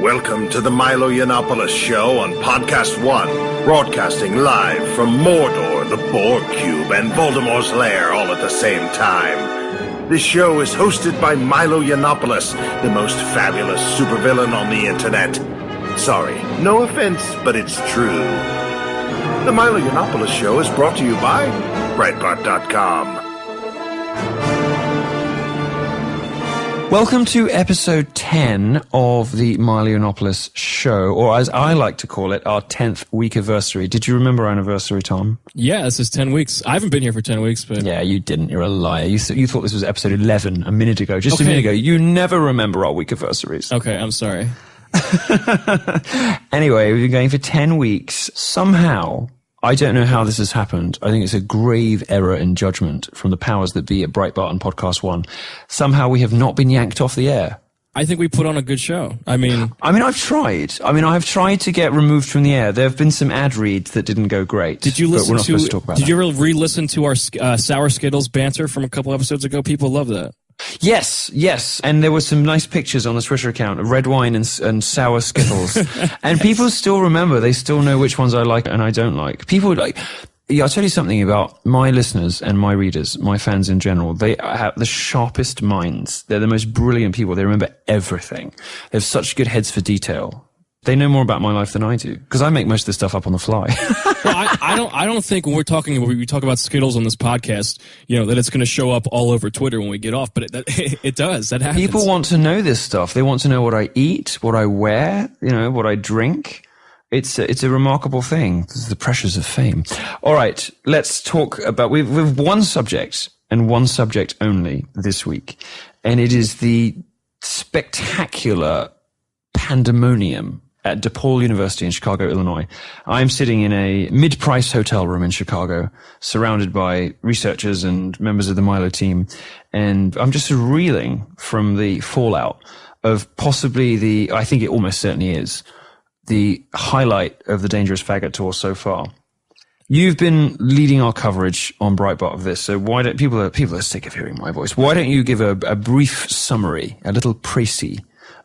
Welcome to the Milo Yiannopoulos Show on Podcast One, broadcasting live from Mordor, the Borg Cube, and Voldemort's lair all at the same time. This show is hosted by Milo Yiannopoulos, the most fabulous supervillain on the internet. Sorry, no offense, but it's true. The Milo Yiannopoulos Show is brought to you by Breitbart.com. Welcome to episode 10 of the Milo Yiannopoulos Show, or as I like to call it, our 10th week anniversary. Did you remember our anniversary, Tom? Yeah, this is 10 weeks. I haven't been here for 10 weeks, but... Yeah, you didn't. You're a liar. You thought this was episode 11 a minute ago. Just a minute ago. You never remember our week anniversaries. Okay, I'm sorry. Anyway, we've been going for 10 weeks. Somehow, I don't know how this has happened. I think it's a grave error in judgment from the powers that be at Breitbart and Podcast One. Somehow we have not been yanked off the air. I think we put on a good show. I've tried. I've tried to get removed from the air. There have been some ad reads that didn't go great. Did you listen to talk about Did you ever re-listen to our Sour Skittles banter from a couple episodes ago? People love that. Yes. And there were some nice pictures on the Twitter account of red wine and sour Skittles. And people still remember. They still know which ones I like and I don't like. People like... Yeah, I'll tell you something about my listeners and my readers, my fans in general. They have the sharpest minds. They're the most brilliant people. They remember everything. They have such good heads for detail. They know more about my life than I do, because I make most of this stuff up on the fly. Well, I don't think when we talk about Skittles on this podcast, that it's going to show up all over Twitter when we get off, but it does. That happens. People want to know this stuff. They want to know what I eat, what I wear, what I drink. It's a remarkable thing. This is the pressures of fame. All right, let's talk about, we've one subject and one subject only this week, and it is the spectacular pandemonium at DePaul University in Chicago, Illinois. I'm sitting in a mid-price hotel room in Chicago, surrounded by researchers and members of the Milo team, and I'm just reeling from the fallout of possibly I think it almost certainly is, the highlight of the Dangerous Faggot Tour so far. You've been leading our coverage on Breitbart of this, so why don't people are sick of hearing my voice. Why don't you give a brief summary, a little précis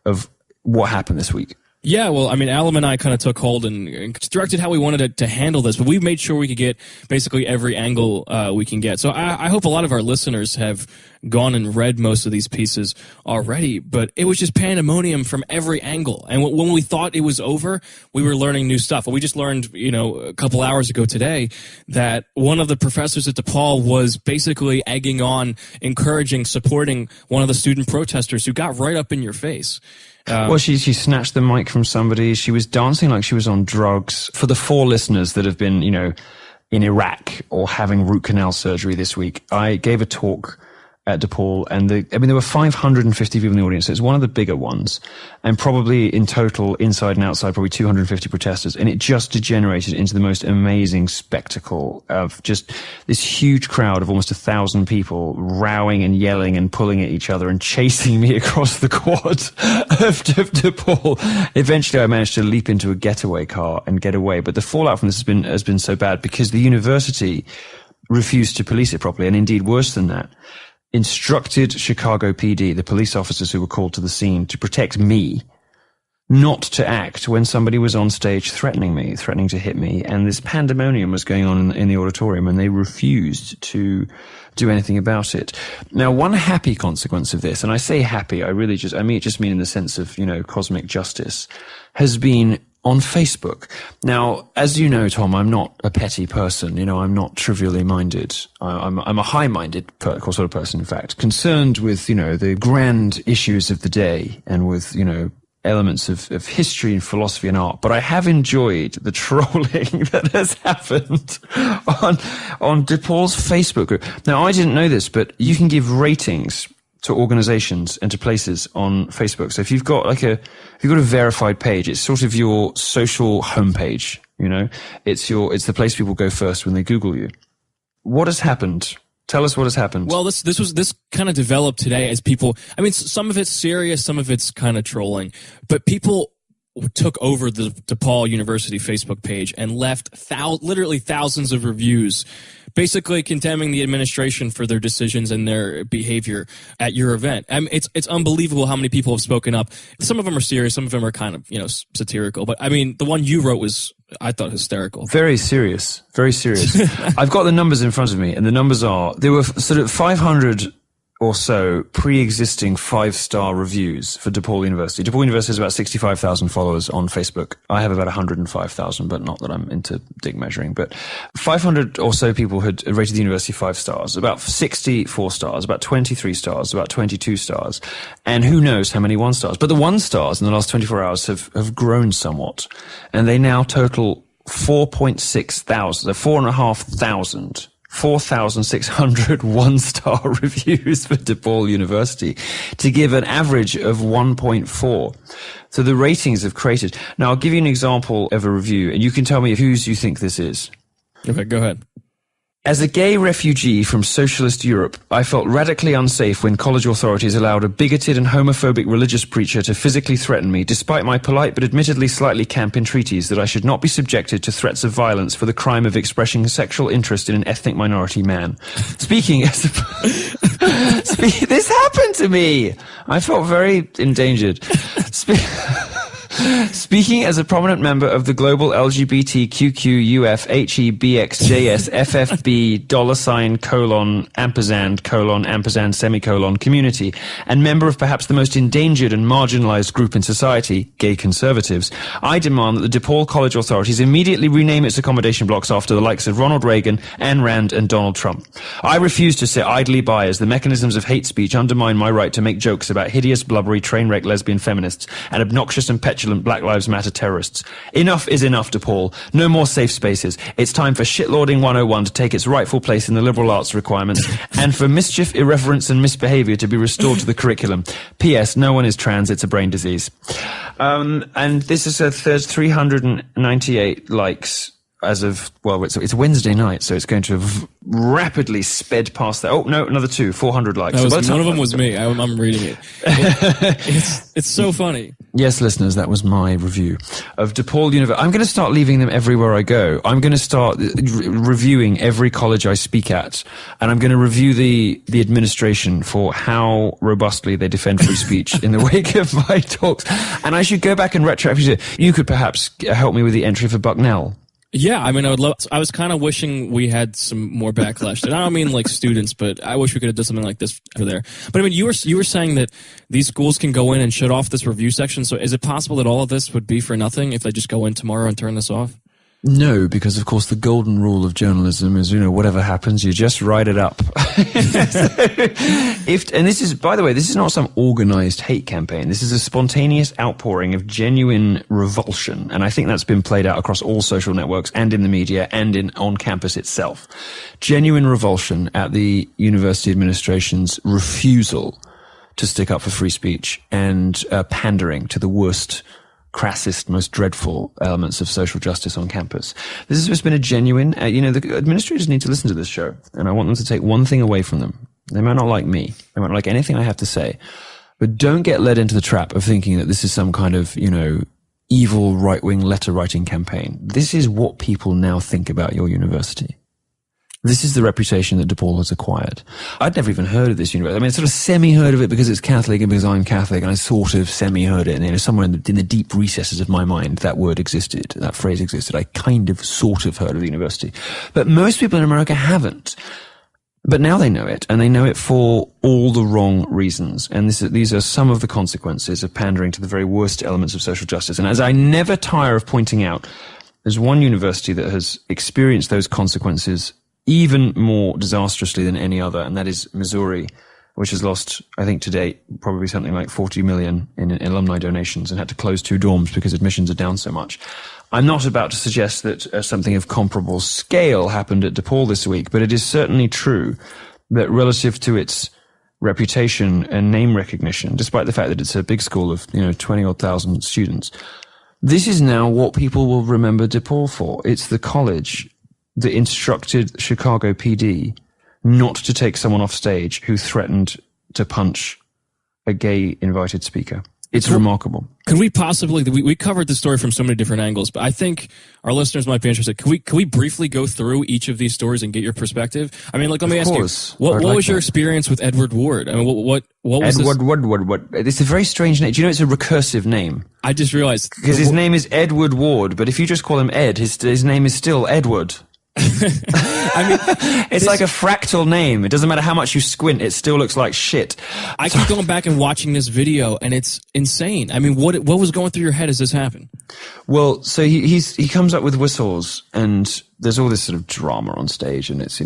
of what happened this week? Yeah, well, Alum and I kind of took hold and directed how we wanted to handle this, but we made sure we could get basically every angle we can get. So I hope a lot of our listeners have gone and read most of these pieces already, but it was just pandemonium from every angle. And when we thought it was over, we were learning new stuff. And we just learned, a couple hours ago today that one of the professors at DePaul was basically egging on, encouraging, supporting one of the student protesters who got right up in your face. Well, she snatched the mic from somebody. She was dancing like she was on drugs. For the 4 listeners that have been, in Iraq or having root canal surgery this week, I gave a talk at DePaul, and there were 550 people in the audience. So it's one of the bigger ones, and probably in total, inside and outside, probably 250 protesters. And it just degenerated into the most amazing spectacle of just this huge crowd of almost 1,000 people rowing and yelling and pulling at each other and chasing me across the quad of DePaul. Eventually, I managed to leap into a getaway car and get away. But the fallout from this has been so bad because the university refused to police it properly, and indeed worse than that, instructed Chicago PD, the police officers who were called to the scene, to protect me, not to act when somebody was on stage threatening to hit me. And this pandemonium was going on in the auditorium, and they refused to do anything about it. Now, one happy consequence of this, and I say happy, I just mean in the sense of, cosmic justice, has been on Facebook. Now, as you know, Tom, I'm not a petty person. I'm not trivially minded. I'm a high-minded sort of person, in fact, concerned with, the grand issues of the day and with, elements of history and philosophy and art. But I have enjoyed the trolling that has happened on DePaul's Facebook group. Now, I didn't know this, but you can give ratings to organizations and to places on Facebook. So if you've got a verified page, it's sort of your social homepage, it's the place people go first when they Google you. What has happened? Tell us what has happened. Well, this kind of developed today as people, some of it's serious, some of it's kind of trolling, but people took over the DePaul University Facebook page and left literally thousands of reviews, basically condemning the administration for their decisions and their behavior at your event. I mean, it's unbelievable how many people have spoken up. Some of them are serious, some of them are kind of, satirical. But I mean, the one you wrote was, I thought, hysterical. Very serious. Very serious. I've got the numbers in front of me, and the numbers are, there were sort of 500 or so pre-existing 5-star reviews for DePaul University. DePaul University has about 65,000 followers on Facebook. I have about 105,000, but not that I'm into dig measuring. But 500 or so people had rated the university 5 stars, about 60 4 stars, about 23 stars, about 22 stars, and who knows how many 1 stars. But the 1 stars in the last 24 hours have grown somewhat, and they now total 4.6 thousand, 4,500. 4,600 1-star reviews for DePaul University to give an average of 1.4. So the ratings have created. Now, I'll give you an example of a review, and you can tell me whose you think this is. Okay, go ahead. As a gay refugee from socialist Europe, I felt radically unsafe when college authorities allowed a bigoted and homophobic religious preacher to physically threaten me, despite my polite but admittedly slightly camp entreaties that I should not be subjected to threats of violence for the crime of expressing a sexual interest in an ethnic minority man. Speaking as this happened to me. I felt very endangered. Speaking as a prominent member of the global LGBTQQUFHEBXJSFFB $::::::::::::::::::::::::::::::::::::::::::::::::::::and community, and member of perhaps the most endangered and marginalized group in society, gay conservatives, I demand that the DePaul College authorities immediately rename its accommodation blocks after the likes of Ronald Reagan, Ayn Rand, and Donald Trump. I refuse to sit idly by as the mechanisms of hate speech undermine my right to make jokes about hideous, blubbery, train wreck lesbian feminists and obnoxious and petulant Black Lives Matter terrorists. Enough is enough, DePaul. No more safe spaces. It's time for shitlording 101 to take its rightful place in the liberal arts requirements, and for mischief, irreverence, and misbehavior to be restored to the curriculum. P.S. No one is trans. It's a brain disease. And this is there's 398 likes as of, well, it's Wednesday night, so it's going to have rapidly sped past that. Oh, no, another 400 likes. One of them was me. I'm reading it. It's so funny. Yes, listeners, that was my review of DePaul University. I'm going to start leaving them everywhere I go. I'm going to start reviewing every college I speak at, and I'm going to review the administration for how robustly they defend free speech in the wake of my talks. And I should go back and retroactively. You could perhaps help me with the entry for Bucknell. Yeah, I mean, I was kind of wishing we had some more backlash. And I don't mean like students, but I wish we could have done something like this over there. But I mean, you were saying that these schools can go in and shut off this review section. So is it possible that all of this would be for nothing if they just go in tomorrow and turn this off? No, because of course the golden rule of journalism is, whatever happens, you just write it up. And this is, by the way, this is not some organized hate campaign. This is a spontaneous outpouring of genuine revulsion. And I think that's been played out across all social networks and in the media and on campus itself. Genuine revulsion at the university administration's refusal to stick up for free speech and pandering to the worst, crassest, most dreadful elements of social justice on campus. This has just been a genuine, the administrators need to listen to this show, and I want them to take one thing away from them. They might not like me. They might not like anything I have to say, but don't get led into the trap of thinking that this is some kind of, evil right-wing letter-writing campaign. This is what people now think about your university. This is the reputation that DePaul has acquired. I'd never even heard of this university. I mean, I sort of semi-heard of it because it's Catholic and because I'm Catholic, and I sort of semi-heard it. And, somewhere in the deep recesses of my mind, that word existed, that phrase existed. I kind of, sort of heard of the university. But most people in America haven't. But now they know it, and they know it for all the wrong reasons. And these are some of the consequences of pandering to the very worst elements of social justice. And as I never tire of pointing out, there's one university that has experienced those consequences even more disastrously than any other, and that is Missouri, which has lost, I think to date, probably something like 40 million in alumni donations and had to close 2 dorms because admissions are down so much. I'm not about to suggest that something of comparable scale happened at DePaul this week, but it is certainly true that relative to its reputation and name recognition, despite the fact that it's a big school of 20-odd thousand students, this is now what people will remember DePaul for. It's the college that instructed Chicago PD not to take someone off stage who threatened to punch a gay invited speaker. It's remarkable. Could we possibly, we covered the story from so many different angles, but I think our listeners might be interested. Can we briefly go through each of these stories and get your perspective? I mean, like, let me ask you, what was your experience with Edward Ward? I mean, what was Edward Ward? It's a very strange name. Do you know it's a recursive name? I just realized. Because his name is Edward Ward, but if you just call him Ed, his name is still Edward. I mean, it's like a fractal name. It doesn't matter how much you squint, it still looks like shit. I keep going back and watching this video, and it's insane. I mean, what was going through your head as this happened? Well, so he comes up with whistles, and there's all this sort of drama on stage, and it's,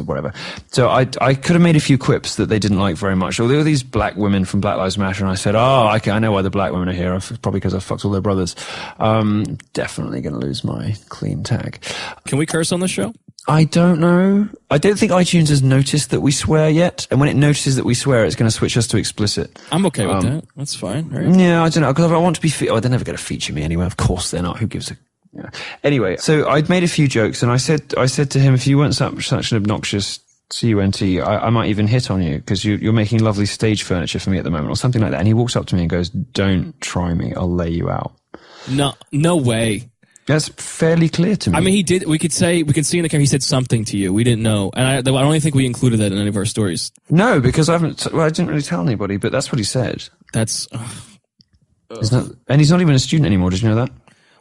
whatever. So I could have made a few quips that they didn't like very much. Or there were these black women from Black Lives Matter, and I said, I know why the black women are here. Probably because I fucked all their brothers. Definitely going to lose my clean tag. Can we curse on the show? I don't know. I don't think iTunes has noticed that we swear yet. And when it notices that we swear, it's going to switch us to explicit. I'm okay with that. That's fine. Right? Yeah, I don't know. Because I want to be... they're never going to feature me anyway. Of course they're not. Who gives a... Yeah. Anyway, so I'd made a few jokes, and I said to him, if you weren't such an obnoxious cunt, I might even hit on you, because you're making lovely stage furniture for me at the moment, or something like that. And he walks up to me and goes, "Don't try me. I'll lay you out." No way. That's fairly clear to me. I mean, he did. We could see in the camera he said something to you. We didn't know, and I don't even think we included that in any of our stories. No, because I didn't really tell anybody, but that's what he said. That's. And he's not even a student anymore. Did you know that?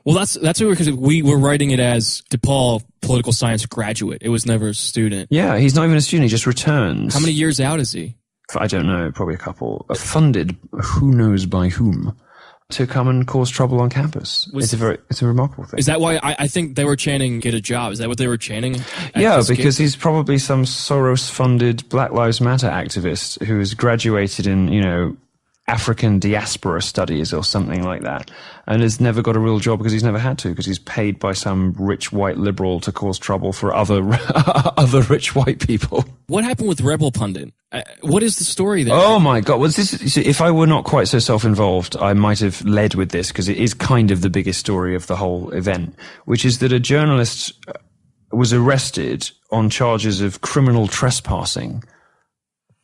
Well, that's weird, because we were writing it as DePaul political science graduate. It was never a student. Yeah, he's not even a student. He just returns. How many years out is he? I don't know. Probably a couple. Funded, who knows by whom, to come and cause trouble on campus. It's a remarkable thing. Is that why I think they were chanting "get a job"? Is that what they were chanting? Yeah, because he's probably some Soros-funded Black Lives Matter activist who has graduated in, African diaspora studies or something like that, and has never got a real job because he's never had to, because he's paid by some rich white liberal to cause trouble for other rich white people. What happened with Rebel Pundit? What is the story there? Oh my God. If I were not quite so self-involved, I might have led with this, because it is kind of the biggest story of the whole event, which is that a journalist was arrested on charges of criminal trespassing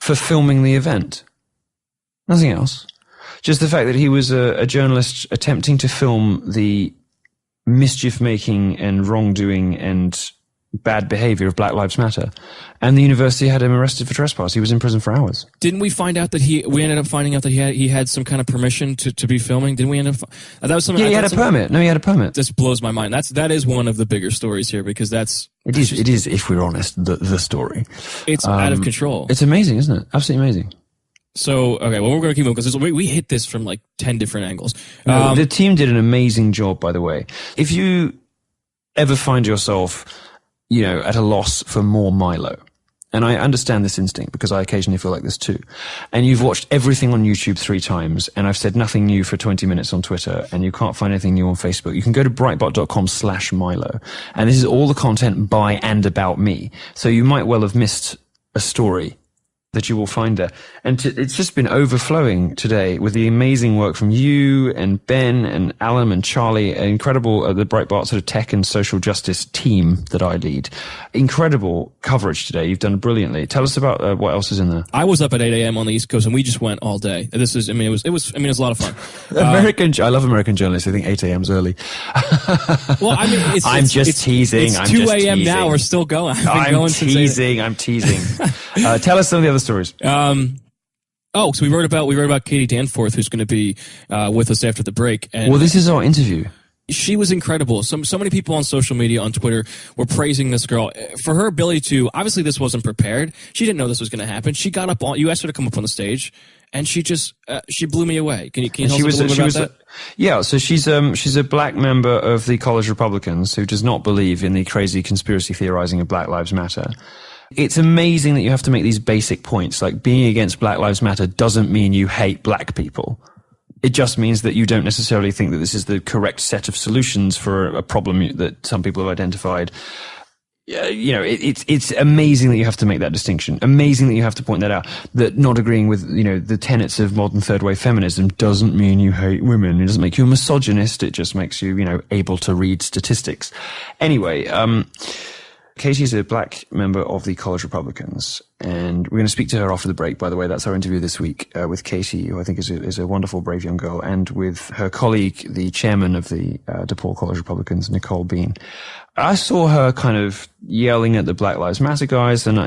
for filming the event. Nothing else. Just the fact that he was a journalist attempting to film the mischief-making and wrongdoing and bad behavior of Black Lives Matter. And the university had him arrested for trespass. He was in prison for hours. Didn't we find out that we ended up finding out that he had some kind of permission to be filming? Didn't we end up... That was something... Yeah, he had a permit. No, he had a permit. This blows my mind. That is one of the bigger stories here, because it is, if we're honest, the story. It's out of control. It's amazing, isn't it? Absolutely amazing. So, okay, well, we're going to keep moving, because we hit this from like 10 different angles. The team did an amazing job, by the way. If you ever find yourself, at a loss for more Milo, and I understand this instinct because I occasionally feel like this too, and you've watched everything on YouTube 3 times, and I've said nothing new for 20 minutes on Twitter, and you can't find anything new on Facebook, you can go to breitbart.com/Milo, and this is all the content by and about me. So you might well have missed a story that you will find there. And it's just been overflowing today with the amazing work from you and Ben and Alan and Charlie, incredible, the Breitbart sort of tech and social justice team that I lead. Incredible coverage today. You've done brilliantly. Tell us about what else is in there. I was up at 8 a.m. on the East Coast, and we just went all day. It was a lot of fun. I love American journalists. I think 8 a.m. is early. Well, I mean, I'm just teasing. It's 2 a.m. now. We're still going. I'm teasing. Tell us some of the other stories. So we wrote about Katie Danforth, who's going to be with us after the break. And well, this is our interview. She was incredible. So many people on social media, on Twitter, were praising this girl for her ability to. Obviously, this wasn't prepared. She didn't know this was going to happen. She got up on. You asked her to come up on the stage, and she just she blew me away. Can you tell us a little bit about that? Yeah, so she's a black member of the College Republicans who does not believe in the crazy conspiracy theorizing of Black Lives Matter. It's amazing that you have to make these basic points, like being against Black Lives Matter doesn't mean you hate black people. It just means that you don't necessarily think that this is the correct set of solutions for a problem that some people have identified. It's amazing that you have to make that distinction. Amazing that you have to point that out. That not agreeing with, the tenets of modern third wave feminism doesn't mean you hate women. It doesn't make you a misogynist. It just makes you, able to read statistics. Anyway, Katie's a black member of the College Republicans, and we're going to speak to her after the break. By the way, that's our interview this week with Katie, who I think is a wonderful, brave young girl, and with her colleague, the chairman of the DePaul College Republicans, Nicole Bean. I saw her kind of yelling at the Black Lives Matter guys, and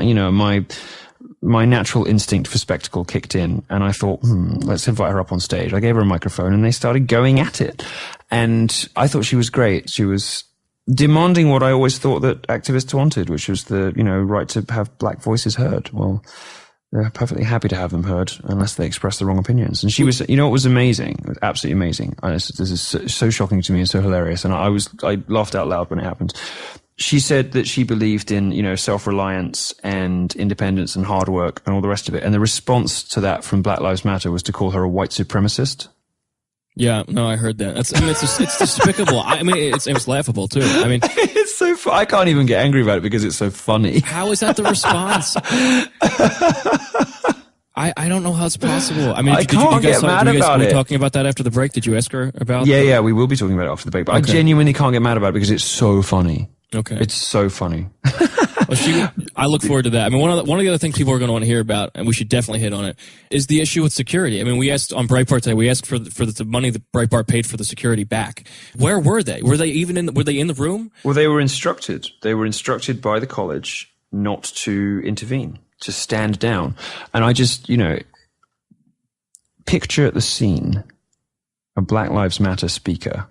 my natural instinct for spectacle kicked in, and I thought, let's invite her up on stage. I gave her a microphone, and they started going at it, and I thought she was great. She was demanding what I always thought that activists wanted, which was the, right to have black voices heard. Well, they're perfectly happy to have them heard unless they express the wrong opinions. And she was, it was amazing. It was absolutely amazing. This is so shocking to me and so hilarious. And I laughed out loud when it happened. She said that she believed in, self-reliance and independence and hard work and all the rest of it. And the response to that from Black Lives Matter was to call her a white supremacist. Yeah, no, I heard that. It's despicable. It's laughable too. It's so I can't even get angry about it because it's so funny. How is that the response? I don't know how it's possible. I can't get mad about it. Were we talking about that after the break? Did you ask her about? Yeah, we will be talking about it after the break. But okay. I genuinely can't get mad about it because it's so funny. Okay, it's so funny. Well, I look forward to that. One of the other things people are going to want to hear about, and we should definitely hit on it, is the issue with security. We asked on Breitbart today. We asked for the money that Breitbart paid for the security back. Where were they? Were they in the room? Well, they were instructed. They were instructed by the college not to intervene, to stand down. And I just, picture the scene: a Black Lives Matter speaker,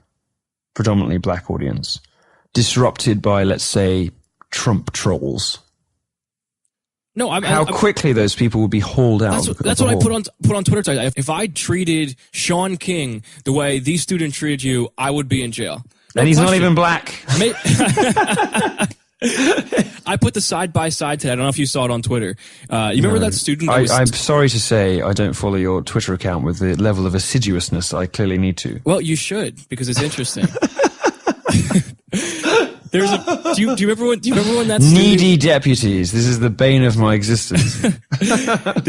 predominantly black audience, disrupted by, let's say, Trump trolls. No, how quickly those people would be hauled out. That's what I put on Twitter today. If I treated Sean King the way these students treated you, I would be in jail. And he's not even black. I put the side by side today. I don't know if you saw it on Twitter. You remember that student? I'm sorry to say I don't follow your Twitter account with the level of assiduousness I clearly need to. Well, you should, because it's interesting. Do you remember when that student, needy deputies? This is the bane of my existence. Do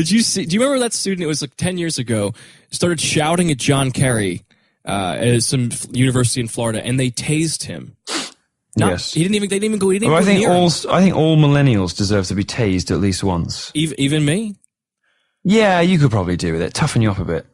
you remember that student? It was like 10 years ago. Started shouting at John Kerry at some university in Florida, and they tased him. Yes, they didn't even go. I think all millennials deserve to be tased at least once. Even me? Yeah, you could probably do with it. Toughen you up a bit.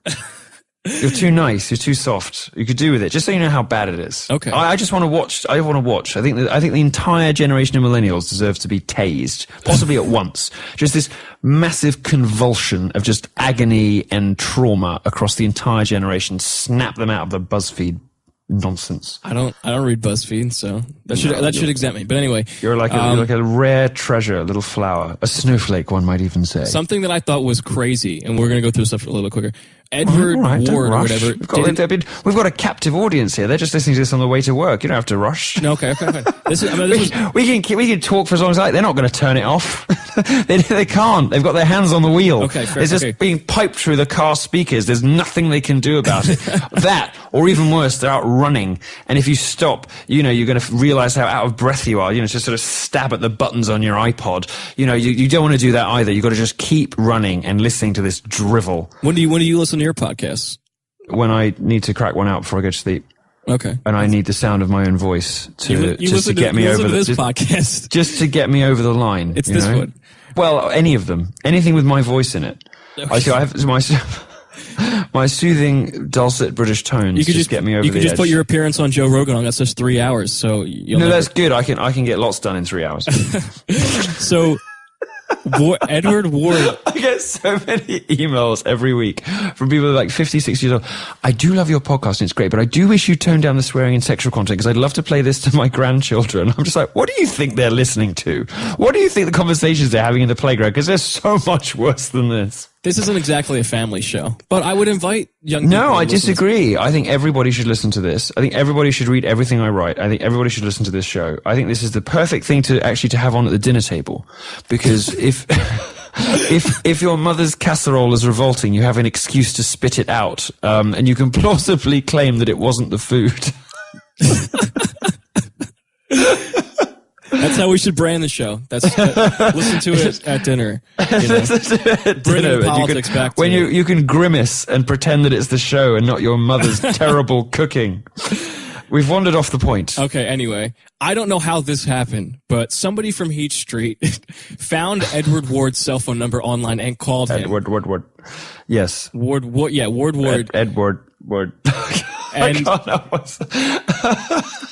You're too nice. You're too soft. You could do with it, just so you know how bad it is. Okay. I just want to watch. I want to watch. I think the entire generation of millennials deserves to be tased, possibly at once. Just this massive convulsion of just agony and trauma across the entire generation. Snap them out of the BuzzFeed nonsense. I don't read BuzzFeed, so that should exempt me. But anyway, you're like a rare treasure, a little flower, a snowflake, one might even say. Something that I thought was crazy, and we're going to go through stuff a little quicker. Edward Ward or whatever. We've got a captive audience here. They're just listening to this on the way to work. You don't have to rush. No, okay. We can talk for as long as they're not going to turn it off. they can't. They've got their hands on the wheel. Okay, fair, it's just being piped through the car speakers. There's nothing they can do about it. That, or even worse, they're out running. And if you stop, you're going to realize how out of breath you are. Just sort of stab at the buttons on your iPod. You don't want to do that either. You've got to just keep running and listening to this drivel. When do you listen to your podcasts? When I need to crack one out before I go to sleep. Okay. And I need the sound of my own voice to get me over this podcast. Just to get me over the line. It's this one. Well, any of them. Anything with my voice in it. Okay. I have my soothing, dulcet British tones. You could just get me over the edge. You could just put your appearance on Joe Rogan on. That's just 3 hours. So that's good. I can get lots done in 3 hours. So Edward Ward. I get so many emails every week from people like 50, 60 years old. I do love your podcast and it's great, but I do wish you'd tone down the swearing and sexual content because I'd love to play this to my grandchildren. I'm just like, what do you think they're listening to? What do you think the conversations they're having in the playground? Because they're so much worse than this. This isn't exactly a family show, but I would invite young people. No, I disagree. I think everybody should listen to this. I think everybody should read everything I write. I think everybody should listen to this show. I think this is the perfect thing to have on at the dinner table. Because if your mother's casserole is revolting, you have an excuse to spit it out. And you can plausibly claim that it wasn't the food. That's how we should brand the show. Listen to it at dinner. Bring politics back. When you can grimace and pretend that it's the show and not your mother's terrible cooking. We've wandered off the point. Okay, anyway, I don't know how this happened, but somebody from Heat Street found Edward Ward's cell phone number online and called him. Ward. Yes. Ward. Edward Ward. And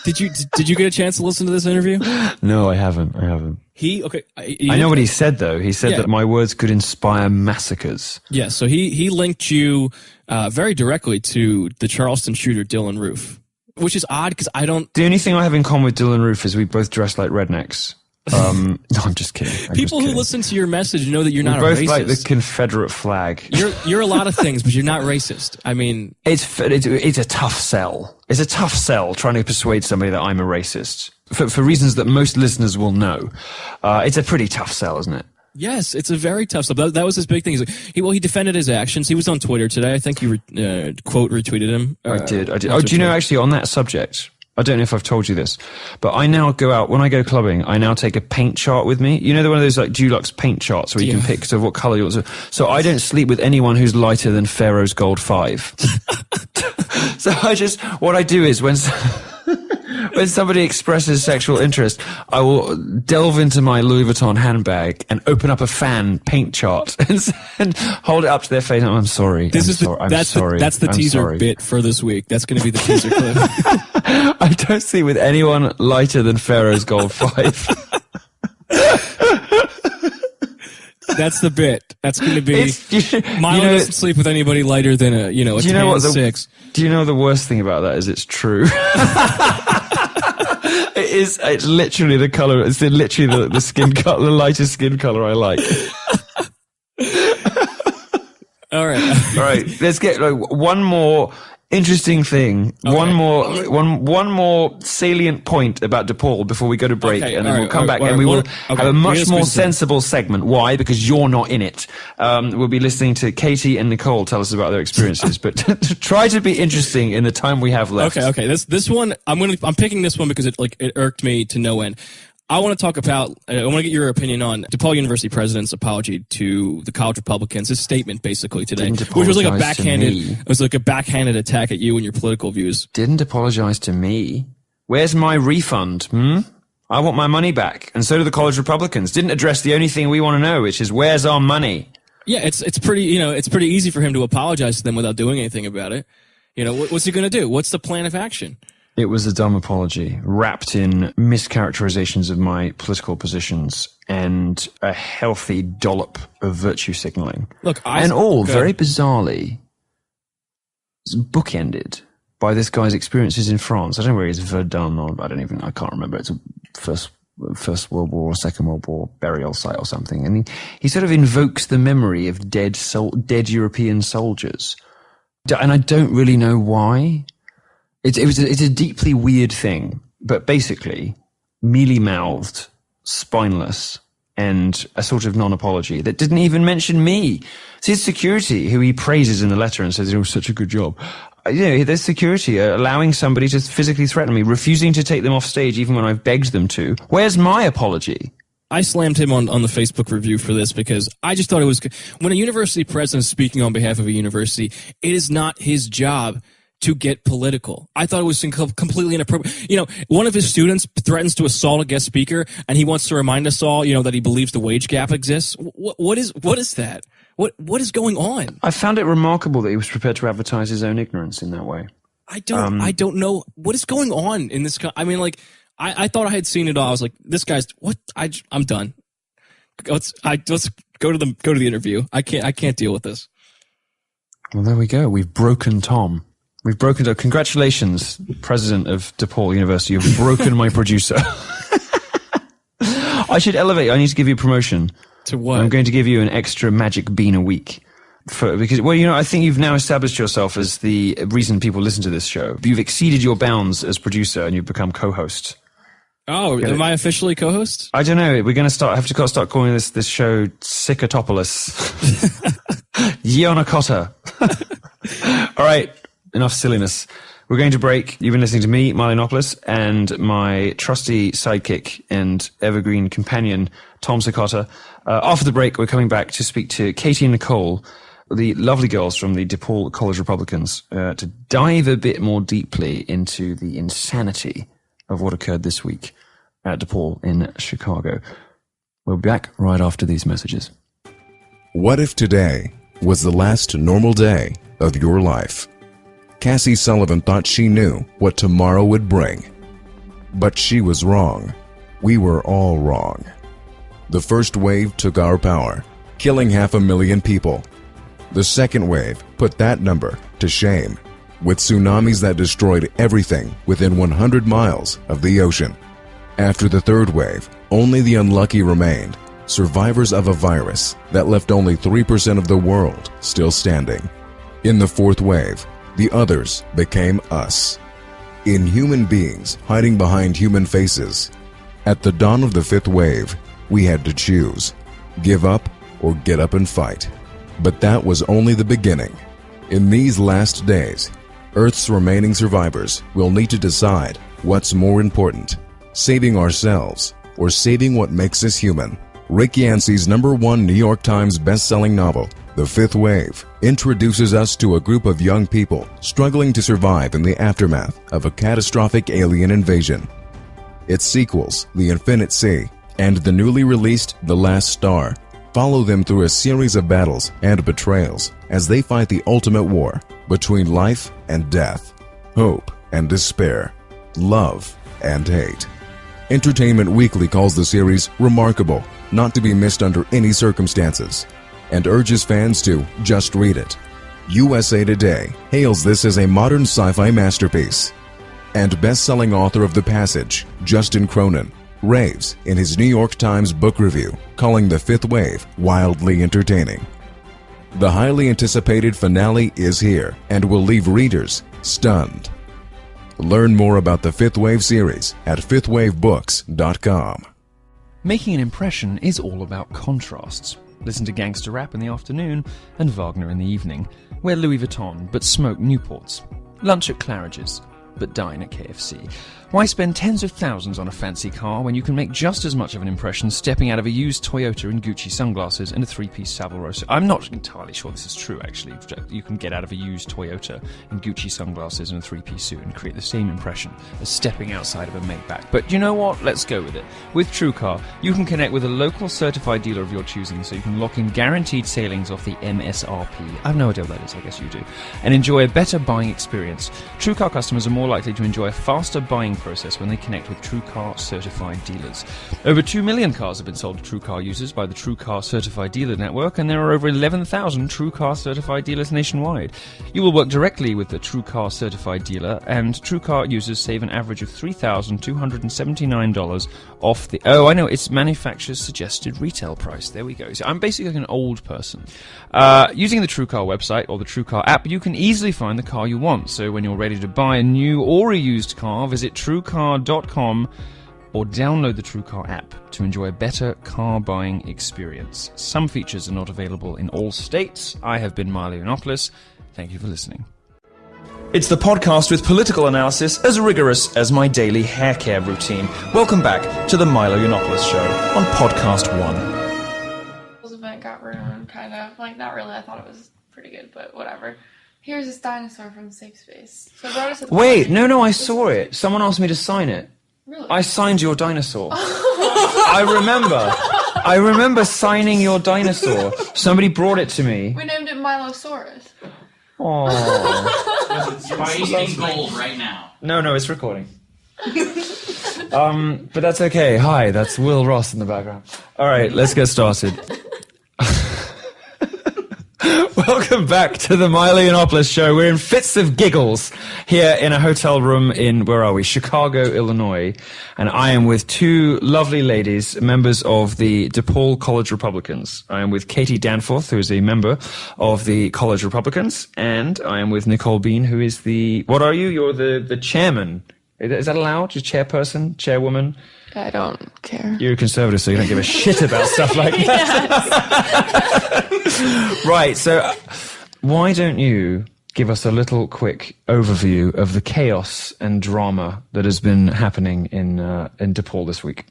did you get a chance to listen to this interview? No, I haven't. I know what he said though. He said that my words could inspire massacres. Yeah, so he linked you very directly to the Charleston shooter Dylan Roof, which is odd because I don't. The only thing I have in common with Dylan Roof is we both dress like rednecks. No, I'm just kidding. People who listen to your message know that you're not a both racist. like the Confederate flag. You're a lot of things, but you're not racist. I mean, it's a tough sell. It's a tough sell trying to persuade somebody that I'm a racist for reasons that most listeners will know. It's a pretty tough sell, isn't it? Yes, it's a very tough sell. That was his big thing. He's like, he defended his actions. He was on Twitter today. I think you quote retweeted him. I did. Oh, do you know actually on that subject? I don't know if I've told you this, but I now go out, when I go clubbing, I now take a paint chart with me. You know, one of those like Dulux paint charts where you can pick sort of what color you want to. So I don't sleep with anyone who's lighter than Pharaoh's Gold 5. So what I do is when somebody expresses sexual interest, I will delve into my Louis Vuitton handbag and open up a fan paint chart and hold it up to their face. I'm sorry. That's the teaser bit for this week. That's going to be the teaser clip. I don't sleep with anyone lighter than Pharaoh's Gold 5. That's the bit. That's going to be. Milo doesn't sleep with anybody lighter than a 10-6. Do you know the worst thing about that is it's true. It's literally the color. It's literally the skin color, the lightest skin color I like. All right. Let's get one more interesting thing. Okay. One more salient point about DePaul before we go to break, and then we'll come back and we will have a much more sensible segment. Why? Because you're not in it. We'll be listening to Katie and Nicole tell us about their experiences, but to try to be interesting in the time we have left. Okay. This one I'm picking this one because it irked me to no end. I want to talk about, I want to get your opinion on DePaul University president's apology to the college Republicans, his statement basically today, which was like a backhanded attack at you and your political views. Didn't apologize to me. Where's my refund? I want my money back. And so do the college Republicans. Didn't address the only thing we want to know, which is where's our money? Yeah, it's pretty easy for him to apologize to them without doing anything about it. What's he going to do? What's the plan of action? It was a dumb apology, wrapped in mischaracterizations of my political positions and a healthy dollop of virtue signaling. Very bizarrely bookended by this guy's experiences in France. I don't know where he's Verdun or I can't remember. It's a First World War or Second World War burial site or something. And he sort of invokes the memory of dead European soldiers. And I don't really know why. It's a deeply weird thing, but basically mealy-mouthed, spineless, and a sort of non-apology that didn't even mention me. It's his security, who he praises in the letter and says, it was such a good job. There's security allowing somebody to physically threaten me, refusing to take them off stage even when I've begged them to. Where's my apology? I slammed him on the Facebook review for this because I just thought it was, when a university president is speaking on behalf of a university, it is not his job to get political. I thought it was completely inappropriate. One of his students threatens to assault a guest speaker, and he wants to remind us all, that he believes the wage gap exists. What is that? What is going on? I found it remarkable that he was prepared to advertise his own ignorance in that way. I don't know what is going on in this. I thought I had seen it all. I was like, this guy's what? I'm done. Let's go to the interview. I can't deal with this. Well, there we go. We've broken Tom. Congratulations, president of DePaul University. You've broken my producer. I should elevate. I need to give you a promotion. To what? I'm going to give you an extra magic bean a week. I think you've now established yourself as the reason people listen to this show. You've exceeded your bounds as producer and you've become co-host. Oh, am I officially co-host? I don't know. We're going to have to start calling this show Sickotopoulos. Yiannopoulos. All right. Enough silliness. We're going to break. You've been listening to me, Milo Yiannopoulos, and my trusty sidekick and evergreen companion, Tom Sicotta. After the break, we're coming back to speak to Katie and Nicole the lovely girls from the DePaul College Republicans to dive a bit more deeply into the insanity of what occurred this week at DePaul in Chicago. We'll be back right after these messages. What if today was the last normal day of your life? Cassie Sullivan thought she knew what tomorrow would bring. But she was wrong. We were all wrong. The first wave took our power, killing 500,000 people. The second wave put that number to shame, with tsunamis that destroyed everything within 100 miles of the ocean. After the third wave, only the unlucky remained, survivors of a virus that left only 3% of the world still standing. In the fourth wave, the others became us. Inhuman beings hiding behind human faces. At the dawn of the fifth wave, we had to choose, give up or get up and fight. But that was only the beginning. In these last days, Earth's remaining survivors will need to decide what's more important, saving ourselves or saving what makes us human. Rick Yancey's #1 New York Times best-selling novel, The Fifth Wave, introduces us to a group of young people struggling to survive in the aftermath of a catastrophic alien invasion. Its sequels, The Infinite Sea and the newly released The Last Star, follow them through a series of battles and betrayals as they fight the ultimate war between life and death, hope and despair, love and hate. Entertainment Weekly calls the series remarkable, not to be missed under any circumstances, and urges fans to just read it. USA Today hails this as a modern sci-fi masterpiece. And best-selling author of The Passage, Justin Cronin, raves in his New York Times book review, calling The Fifth Wave wildly entertaining. The highly anticipated finale is here and will leave readers stunned. Learn more about the Fifth Wave series at fifthwavebooks.com. Making an impression is all about contrasts. Listen to gangster rap in the afternoon and Wagner in the evening. Wear Louis Vuitton but smoke Newports. Lunch at Claridge's but dine at KFC. Why spend tens of thousands on a fancy car when you can make just as much of an impression stepping out of a used Toyota in Gucci sunglasses and a three-piece Savile Row suit? I'm not entirely sure this is true, actually. You can get out of a used Toyota in Gucci sunglasses and a three-piece suit and create the same impression as stepping outside of a Maybach. But you know what? Let's go with it. With TrueCar, you can connect with a local certified dealer of your choosing so you can lock in guaranteed savings off the MSRP. I have no idea what that is, I guess you do. And enjoy a better buying experience. TrueCar customers are more likely to enjoy a faster buying process when they connect with TrueCar certified dealers. Over 2 million cars have been sold to TrueCar users by the TrueCar certified dealer network, and there are over 11,000 TrueCar certified dealers nationwide. You will work directly with the TrueCar certified dealer, and TrueCar users save an average of $3,279 off the... Oh, I know, it's manufacturer's suggested retail price. There we go. So I'm basically like an old person. Using the TrueCar website or the TrueCar app, you can easily find the car you want. So when you're ready to buy a new or a used car, visit TrueCar.com or download the TrueCar app to enjoy a better car buying experience. Some features are not available in all states. I have been Milo Yiannopoulos. Thank you for listening. It's the podcast with political analysis as rigorous as my daily hair care routine. Welcome back to the Milo Yiannopoulos Show on Podcast 1. This event got ruined, kind of. Like, not really. I thought it was pretty good, but whatever. Here's this dinosaur from Safe Space. So I brought it to the Wait, party. no, I saw it. Someone asked me to sign it. Really? I signed your dinosaur. I remember signing your dinosaur. Somebody brought it to me. We named it Milosaurus. Oh. Why are you eating gold right now? No, it's recording. But that's okay. Hi, that's Will Ross in the background. All right, let's get started. Welcome back to the Milo Yiannopoulos Show. We're in fits of giggles here in a hotel room in, where are we? Chicago, Illinois. And I am with two lovely ladies, members of the DePaul College Republicans. I am with Katie Danforth, who is a member of the College Republicans. And I am with Nicole Bean, who is the, what are you? You're the chairman. Is that allowed? You're chairperson, chairwoman? I don't care. You're a conservative, so you don't give a shit about stuff like that. Right, so why don't you give us a little quick overview of the chaos and drama that has been happening in DePaul this week?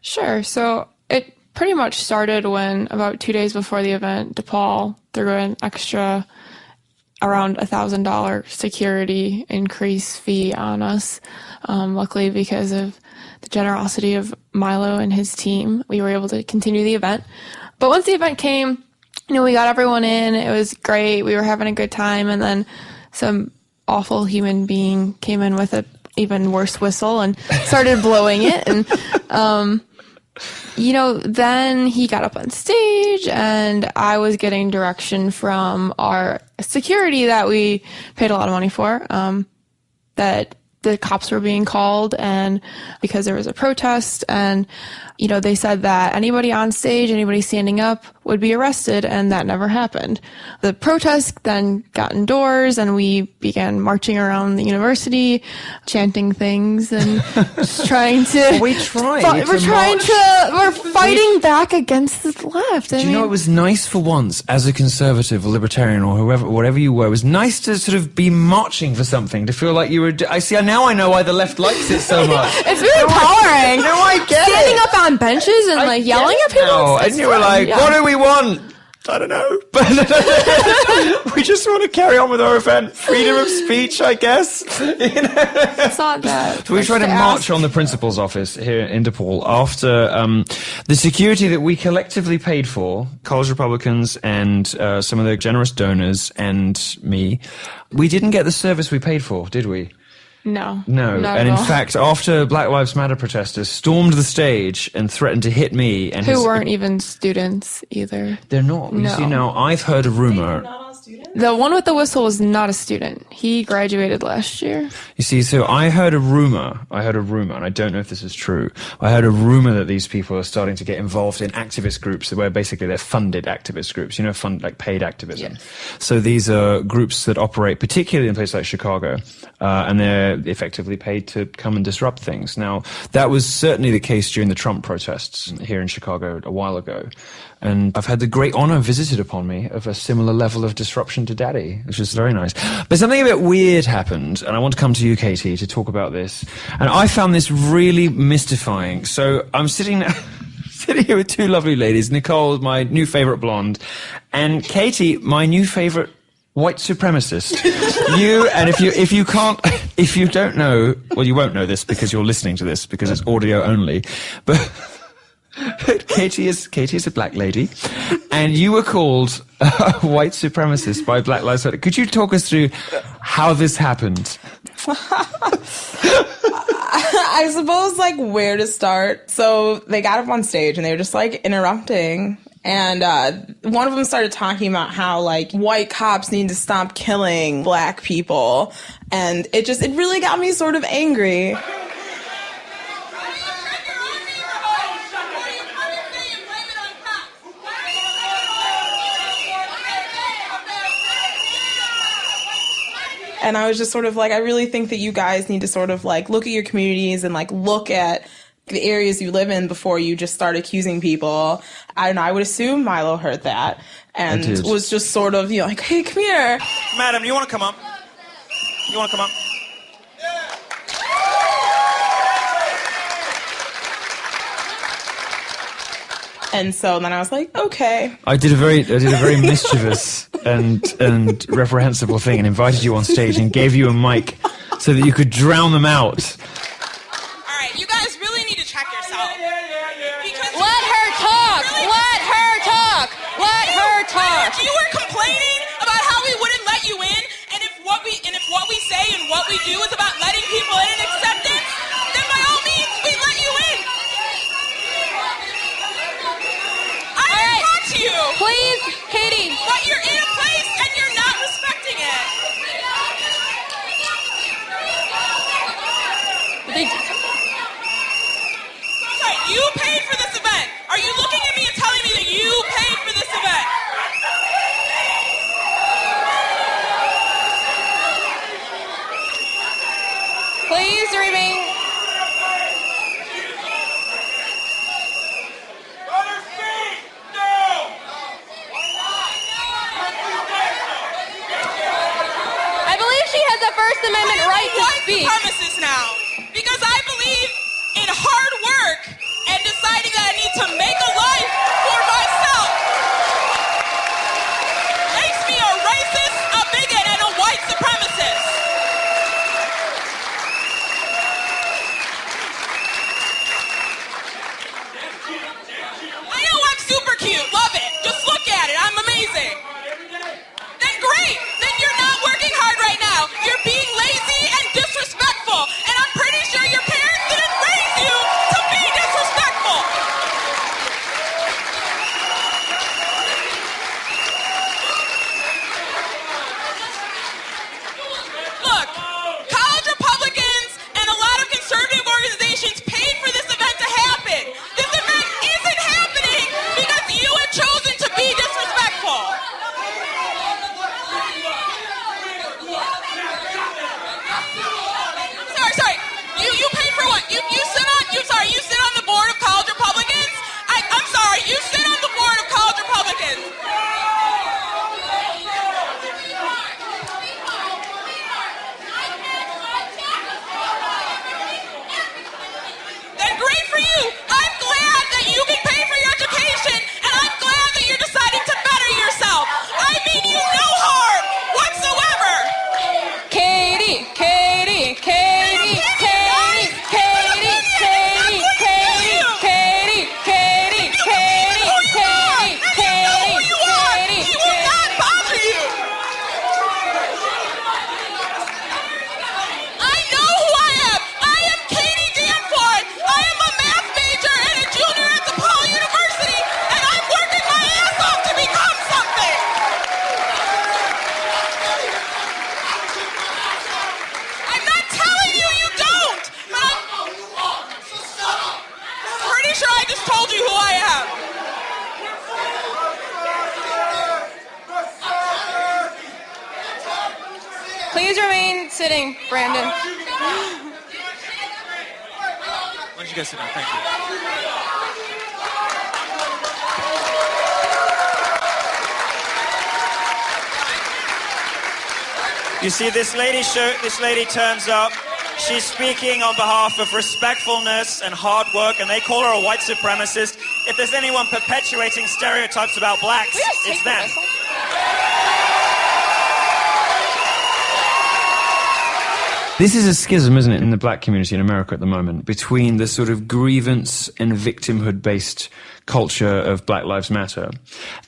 Sure. So it pretty much started when about 2 days before the event, DePaul threw an extra around $1,000 security increase fee on us. Luckily, because of the generosity of Milo and his team, we were able to continue the event. But once the event came, we got everyone in. It was great. We were having a good time. And then some awful human being came in with an even worse whistle and started blowing it. And, then he got up on stage and I was getting direction from our security that we paid a lot of money for, that the cops were being called and because there was a protest and, they said that anybody on stage, anybody standing up would be arrested, and that never happened. The protest then got indoors and we began marching around the university, chanting things and just trying to... We're fighting back against the left. Do you know, it was nice for once, as a conservative or libertarian or whatever you were, it was nice to sort of be marching for something, to feel like you were... Now I know why the left likes it so much. It's very empowering. No, I get Standing it. up on benches and yelling at people. And you were like, what do we want? I don't know. But we just want to carry on with our event. Freedom of speech, I guess. It's not that. So we tried to march on the principal's office here in DePaul after the security that we collectively paid for, college Republicans and some of the generous donors and me. We didn't get the service we paid for, did we? No. And in fact, after Black Lives Matter protesters stormed the stage and threatened to hit me and who weren't even students either. They're not. No. You see, now I've heard a rumor. The one with the whistle was not a student. He graduated last year. You see, so I heard a rumor, and I don't know if this is true. I heard a rumor that these people are starting to get involved in activist groups where basically they're funded activist groups, like paid activism. Yes. So these are groups that operate particularly in places like Chicago, and they're effectively paid to come and disrupt things. Now, that was certainly the case during the Trump protests here in Chicago a while ago. And I've had the great honor visited upon me of a similar level of disruption to Daddy, which is very nice. But something a bit weird happened, and I want to come to you, Katie, to talk about this. And I found this really mystifying. So I'm sitting here with two lovely ladies, Nicole, my new favorite blonde, and Katie, my new favorite white supremacist. If you don't know, well, you won't know this because you're listening to this because it's audio only, but Katie is a black lady, and you were called a white supremacist by Black Lives Matter. Could you talk us through how this happened? I suppose, where to start. So they got up on stage and they were just, interrupting. And one of them started talking about how, white cops need to stop killing black people. And it really got me sort of angry. And I was just sort of I really think that you guys need to sort of look at your communities and look at the areas you live in before you just start accusing people. I don't know, I would assume Milo heard that and was just sort of, hey, come here. Madam, you want to come up? You want to come up? And so then I was like, okay. I did a very mischievous and reprehensible thing and invited you on stage and gave you a mic so that you could drown them out. All right, you guys really need to check yourself. Because Let her talk. Let her talk. Let her talk. you were complaining about how we wouldn't let you in, and if what we say and what we do is about letting people in and acceptance, then by all means, we let you in. I didn't talk to you. Please, Katie. But you're in a place and you're not respecting it. Sorry, you paid for this event. Are you looking at me and telling me that you paid for this event? Please remain. I believe she has a First Amendment right to speak. Supremacist now, because I believe in hard work and deciding that I need to make a life Please remain sitting, Brandon. Why don't you guys sit down? Thank you. You see, this lady turns up. She's speaking on behalf of respectfulness and hard work, and they call her a white supremacist. If there's anyone perpetuating stereotypes about blacks, it's them. This is a schism, isn't it, in the black community in America at the moment, between the sort of grievance and victimhood-based culture of Black Lives Matter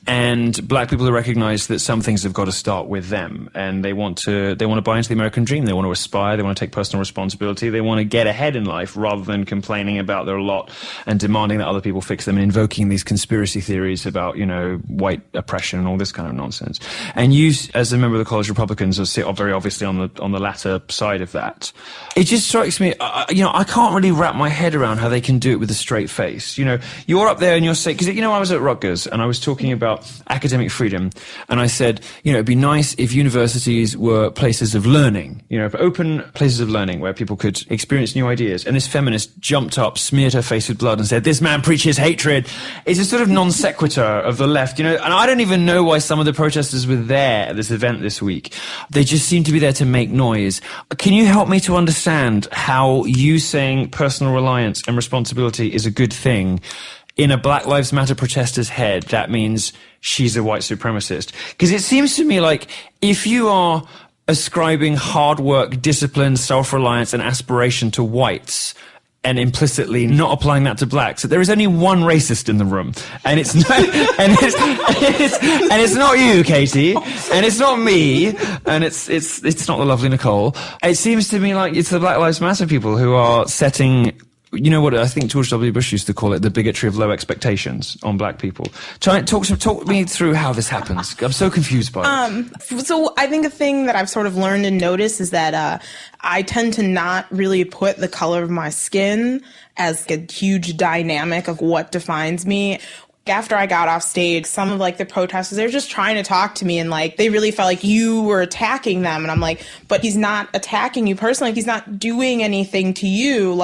and black people who recognize that some things have got to start with them, and they want to buy into the American dream. They want to aspire. They want to take personal responsibility. They want to get ahead in life rather than complaining about their lot and demanding that other people fix them and invoking these conspiracy theories about, white oppression and all this kind of nonsense. And you, as a member of the College Republicans, are very obviously on the latter side of that. It just strikes me, I can't really wrap my head around how they can do it with a straight face. You're up there and you're saying, because I was at Rutgers and I was talking about academic freedom, and I said, it'd be nice if universities were places of learning, open places of learning where people could experience new ideas. And this feminist jumped up, smeared her face with blood and said, "This man preaches hatred." It's a sort of non sequitur of the left, and I don't even know why some of the protesters were there at this event this week. They just seem to be there to make noise. Can you help me to understand how you saying personal reliance and responsibility is a good thing, in a Black Lives Matter protester's head, that means she's a white supremacist? Because it seems to me like if you are ascribing hard work, discipline, self-reliance and aspiration to whites and implicitly not applying that to blacks, that there is only one racist in the room, and it's not, and it's not you, Katie, and it's not me, and it's not the lovely Nicole. It seems to me like it's the Black Lives Matter people who are setting, what I think George W. Bush used to call it, the bigotry of low expectations on black people. Talk me through how this happens. I'm so confused by it. So I think a thing that I've sort of learned and noticed is that I tend to not really put the color of my skin as a huge dynamic of what defines me. After I got off stage, some of the protesters, they were just trying to talk to me, and they really felt like you were attacking them. And I'm like, but he's not attacking you personally. He's not doing anything to you.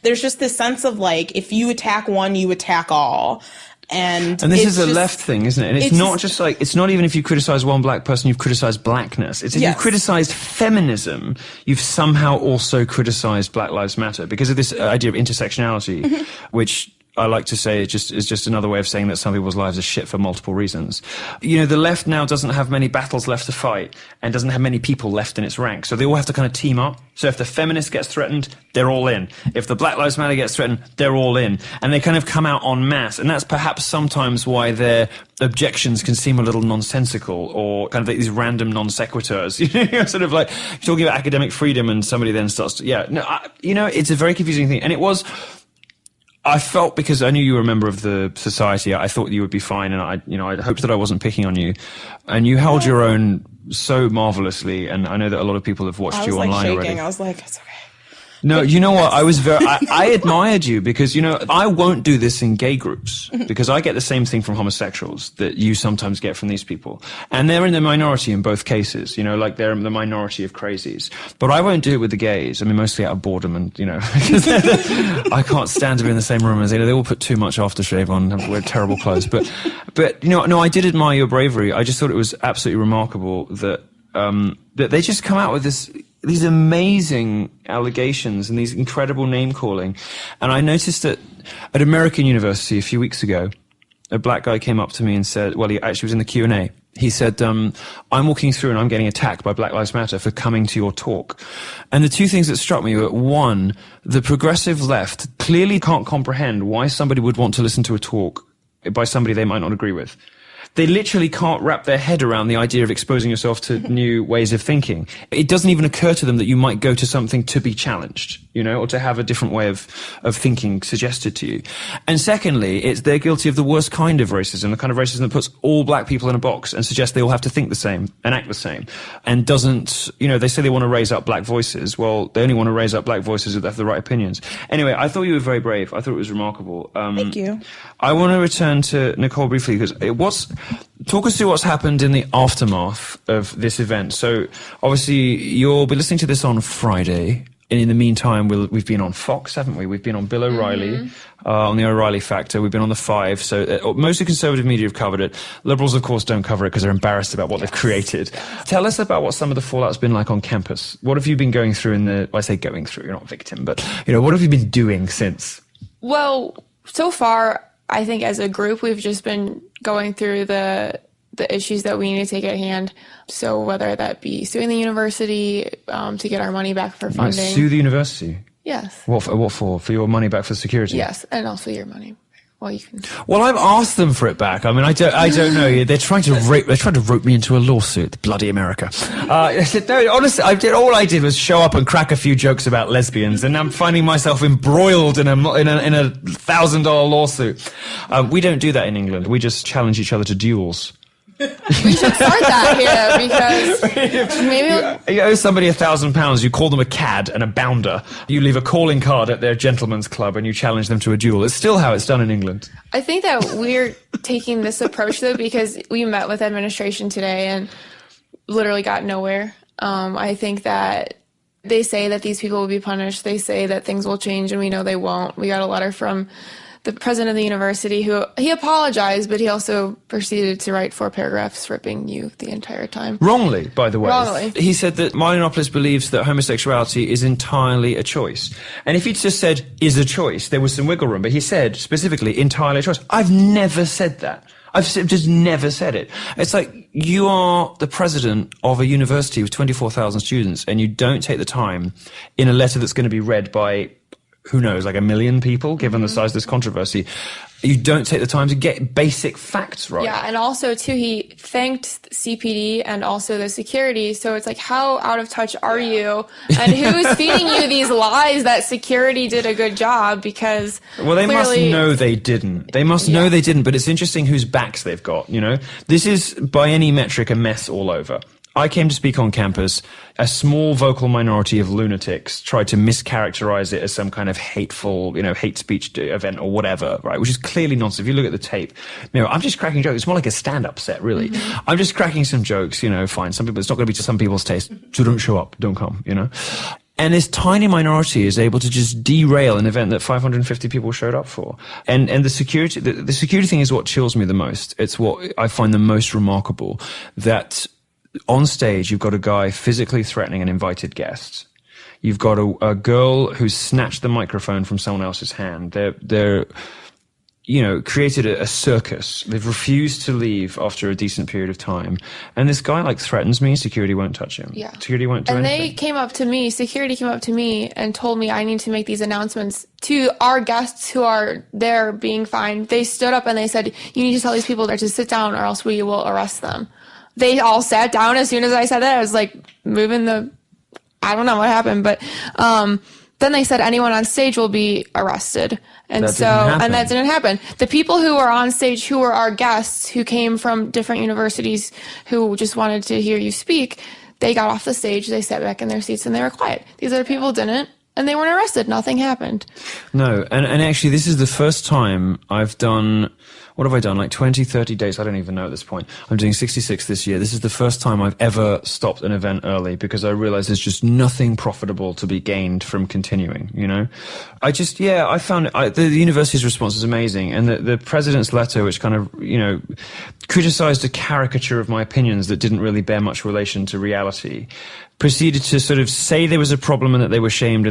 There's just this sense of if you attack one, you attack all. And this is a left thing, isn't it? And it's not just it's not even if you criticize one black person, you've criticized blackness. It's if you've criticized feminism, you've somehow also criticized Black Lives Matter because of this idea of intersectionality, which I like to say is just another way of saying that some people's lives are shit for multiple reasons. The left now doesn't have many battles left to fight and doesn't have many people left in its ranks. So they all have to kind of team up. So if the feminist gets threatened, they're all in. If the Black Lives Matter gets threatened, they're all in. And they kind of come out en masse. And that's perhaps sometimes why their objections can seem a little nonsensical or kind of these random non sequiturs. You're sort of talking about academic freedom and somebody then starts to, it's a very confusing thing. And it was, I felt, because I knew you were a member of the society, I thought you would be fine, and I hoped that I wasn't picking on you. And you held your own so marvelously, and I know that a lot of people have watched you online shaking. already. I was like, it's okay. No, you know what? I admired you because, I won't do this in gay groups because I get the same thing from homosexuals that you sometimes get from these people. And they're in the minority in both cases, they're in the minority of crazies. But I won't do it with the gays. I mean, mostly out of boredom and, I can't stand to be in the same room as they all put too much aftershave on and wear terrible clothes. But, no, I did admire your bravery. I just thought it was absolutely remarkable that they just come out with these amazing allegations and these incredible name calling. And I noticed that at American University a few weeks ago, a black guy came up to me and said, well, he actually was in the Q&A. He said, I'm walking through and I'm getting attacked by Black Lives Matter for coming to your talk. And the two things that struck me were, one, the progressive left clearly can't comprehend why somebody would want to listen to a talk by somebody they might not agree with. They literally can't wrap their head around the idea of exposing yourself to new ways of thinking. It doesn't even occur to them that you might go to something to be challenged, or to have a different way of thinking suggested to you. And secondly, they're guilty of the worst kind of racism, the kind of racism that puts all black people in a box and suggests they all have to think the same and act the same. And doesn't, they say they want to raise up black voices. Well, they only want to raise up black voices if they have the right opinions. Anyway, I thought you were very brave. I thought it was remarkable. Thank you. I want to return to Nicole briefly because Talk us through what's happened in the aftermath of this event. So, obviously, you'll be listening to this on Friday. And in the meantime, we've been on Fox, haven't we? We've been on Bill O'Reilly, on the O'Reilly Factor. We've been on The Five. So mostly conservative media have covered it. Liberals, of course, don't cover it because they're embarrassed about what they've created. Tell us about what some of the fallout's been like on campus. What have you been going through I say going through, you're not a victim, but, what have you been doing since? Well, so far, I think as a group, we've just been going through the issues that we need to take at hand. So whether that be suing the university to get our money back for funding. Sue the university? Yes. What for? For your money back for security? Yes, and also your money. Well, you can. Well, I've asked them for it back. I mean, I don't know. They're trying to rope me into a lawsuit. Bloody America. I said, no, honestly, all I did was show up and crack a few jokes about lesbians, and I'm finding myself embroiled in a $1,000 lawsuit. We don't do that in England. We just challenge each other to duels. We should start that here because maybe you owe somebody £1,000. You call them a cad and a bounder. You leave a calling card at their gentleman's club and you challenge them to a duel. It's still how it's done in England. I think that we're taking this approach though because we met with administration today and literally got nowhere. I think that they say that these people will be punished. They say that things will change and we know they won't. We got a letter from the president of the university he apologized, but he also proceeded to write 4 paragraphs ripping you the entire time. Wrongly, by the way. Wrongly. He said that Milo Yiannopoulos believes that homosexuality is entirely a choice. And if he'd just said, is a choice, there was some wiggle room. But he said, specifically, entirely a choice. I've never said that. I've just never said it. It's like, you are the president of a university with 24,000 students, and you don't take the time in a letter that's going to be read by who knows, like 1 million people, given the size of this controversy. You don't take the time to get basic facts right. Yeah, and also, too, he thanked CPD and also the security. So it's like, how out of touch are you? And who's feeding you these lies that security did a good job? Because well, they must know they didn't. They must know they didn't, but it's interesting whose backs they've got, This is, by any metric, a mess all over. I came to speak on campus. A small vocal minority of lunatics tried to mischaracterize it as some kind of hateful, hate speech event or whatever, right? Which is clearly nonsense. If you look at the tape, I'm just cracking jokes. It's more like a stand-up set, really. I'm just cracking some jokes, fine. Some people, it's not going to be to some people's taste. So don't show up, don't come, And this tiny minority is able to just derail an event that 550 people showed up for. And the security, the security thing is what chills me the most. It's what I find the most remarkable, that on stage, you've got a guy physically threatening an invited guest. You've got a girl who's snatched the microphone from someone else's hand. They're created a circus. They've refused to leave after a decent period of time. And this guy threatens me. Security won't touch him. Yeah. Security won't do anything. And security came up to me and told me I need to make these announcements to our guests who are there being fined. They stood up and they said, you need to tell these people to sit down or else we will arrest them. They all sat down as soon as I said that. I was moving I don't know what happened, but then they said anyone on stage will be arrested. And that didn't happen. The people who were on stage, who were our guests, who came from different universities, who just wanted to hear you speak, they got off the stage, they sat back in their seats, and they were quiet. These other people didn't, and they weren't arrested. Nothing happened. No, and actually, this is the first time I've done... What have I done? 20, 30 days? I don't even know at this point. I'm doing 66 this year. This is the first time I've ever stopped an event early because I realized there's just nothing profitable to be gained from continuing, I found the university's response is amazing. And the president's letter, which kind of, criticized a caricature of my opinions that didn't really bear much relation to reality, proceeded to sort of say there was a problem and that they were shamed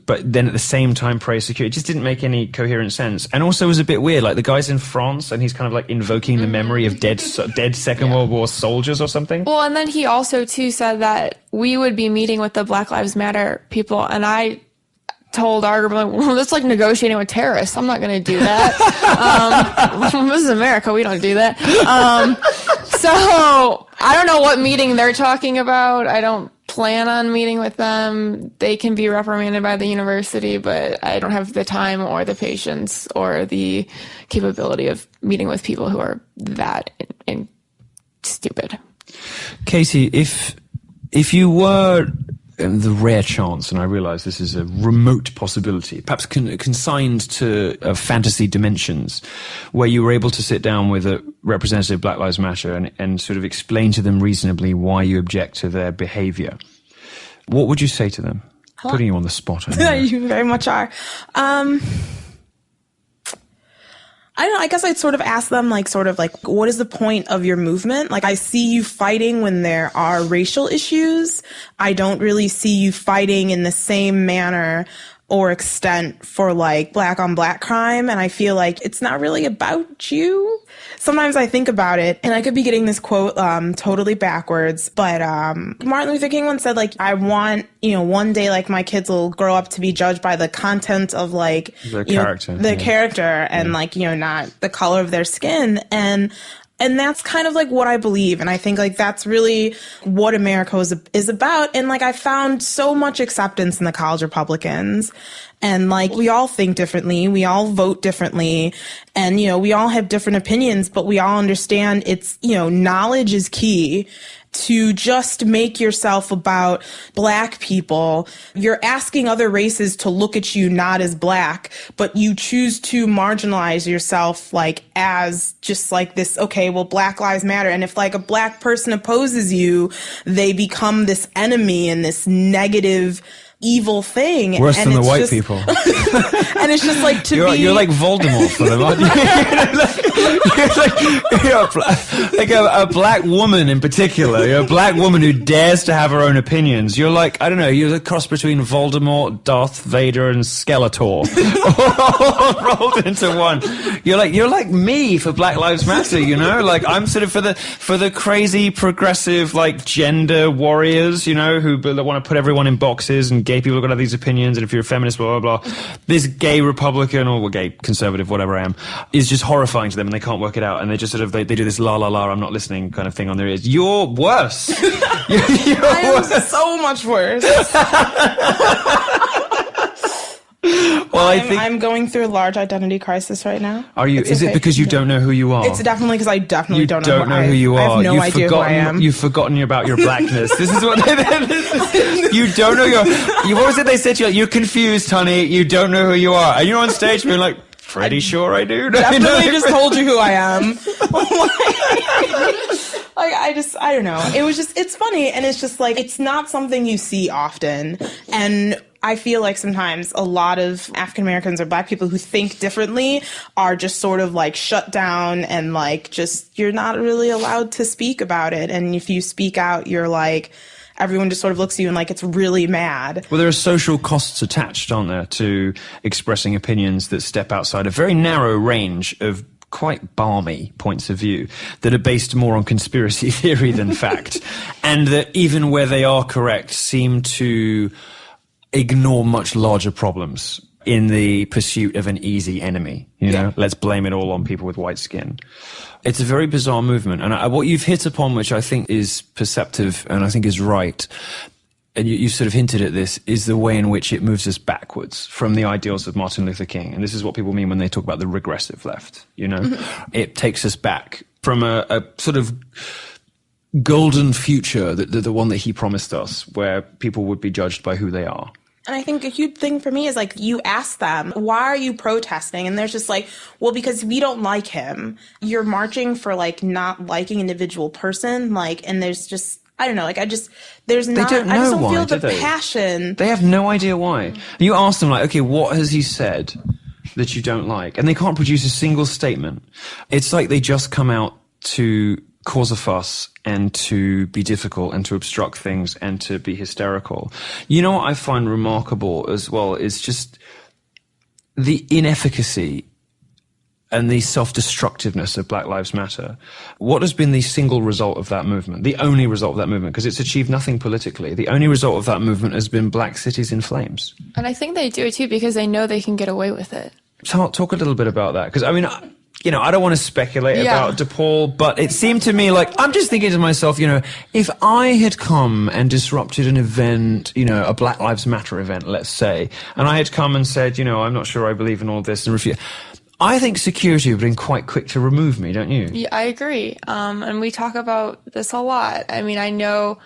but then at the same time praise security. It just didn't make any coherent sense. And also it was a bit weird. The guy's in France and he's kind of invoking the memory of dead Second World War soldiers or something. Well, and then he also too said that we would be meeting with the Black Lives Matter people, and I told our group, that's like negotiating with terrorists. I'm not going to do that. This is America. We don't do that. So I don't know what meeting they're talking about. I don't plan on meeting with them. They can be reprimanded by the university, but I don't have the time or the patience or the capability of meeting with people who are that stupid. Katie, if you were the rare chance, and I realize this is a remote possibility, perhaps consigned to fantasy dimensions, where you were able to sit down with a representative of Black Lives Matter and sort of explain to them reasonably why you object to their behavior, what would you say to them? Putting you on the spot. You very much are. I don't know, I guess I'd sort of ask them, what is the point of your movement? Like, I see you fighting when there are racial issues. I don't really see you fighting in the same manner or extent for, like, black on black crime. And I feel like it's not really about you. Sometimes I think about it, and I could be getting this quote totally backwards, but Martin Luther King once said, like, I want, one day, like, my kids will grow up to be judged by the content of, like, their character, character and, like, not the color of their skin. And that's kind of like what I believe. And I think like that's really what America is about. And like I found so much acceptance in the college Republicans. And like we all think differently. We all vote differently. And, we all have different opinions, but we all understand it's, knowledge is key. To just make yourself about black people. You're asking other races to look at you not as black, but you choose to marginalize yourself like as just like this, okay, well, Black Lives Matter. And if like a black person opposes you, they become this enemy and this negative evil thing. Worse than the white people. And it's just like you're like Voldemort for them, aren't you? you're a black woman in particular. You're a black woman who dares to have her own opinions. You're like, I don't know, you're the cross between Voldemort, Darth Vader, and Skeletor. all rolled into one. You're like me for Black Lives Matter, Like I'm sort of for the crazy progressive like gender warriors, who want to put everyone in boxes and gay people are going to have these opinions, and if you're a feminist, blah, blah, blah. This gay Republican or gay conservative, whatever I am, is just horrifying to them, and they can't work it out, and they just sort of, they do this la, la, la, I'm not listening kind of thing on their ears. You're worse. I am so much worse. Well, I'm going through a large identity crisis right now. Are you? Is it because you don't know who you are? It's definitely because I definitely don't know who you are. I have no idea who I am. You've forgotten about your blackness. This is what you don't know what was it they said to you? You're confused, honey. You don't know who you are. And you're on stage being like, pretty sure I do. Definitely just told you who I am. I don't know. It's funny. And it's just like, it's not something you see often. And I feel like sometimes a lot of African Americans or black people who think differently are just sort of like shut down and like just, you're not really allowed to speak about it. And if you speak out, you're like, everyone just sort of looks at you and like it's really mad. Well, there are social costs attached, aren't there, to expressing opinions that step outside a very narrow range of quite balmy points of view that are based more on conspiracy theory than fact, and that even where they are correct seem to ignore much larger problems in the pursuit of an easy enemy. Let's blame it all on people with white skin. It's a very bizarre movement. And what you've hit upon, which I think is perceptive and I think is right, and you sort of hinted at this, is the way in which it moves us backwards from the ideals of Martin Luther King. And this is what people mean when they talk about the regressive left, It takes us back from a sort of golden future, the one that he promised us, where people would be judged by who they are. And I think a huge thing for me is like, you ask them, why are you protesting? And there's just like, well, because we don't like him. You're marching for like not liking an individual person. Like, and there's just, I don't know, like I just don't feel the passion. They have no idea why. You ask them like, okay, what has he said that you don't like? And they can't produce a single statement. It's like they just come out to cause a fuss and to be difficult and to obstruct things and to be hysterical. You know what I find remarkable as well is just the inefficacy and the self-destructiveness of Black Lives Matter. What has been the single result of that movement? The only result of that movement, because it's achieved nothing politically. The only result of that movement has been black cities in flames. And I think they do it too because they know they can get away with it. Talk a little bit about that, because I mean, I don't want to speculate about DePaul, but it seemed to me like, I'm just thinking to myself, if I had come and disrupted an event, a Black Lives Matter event, let's say, and I had come and said, I'm not sure I believe in all this and refuse, I think security would have been quite quick to remove me, don't you? Yeah, I agree. And we talk about this a lot. I mean, I know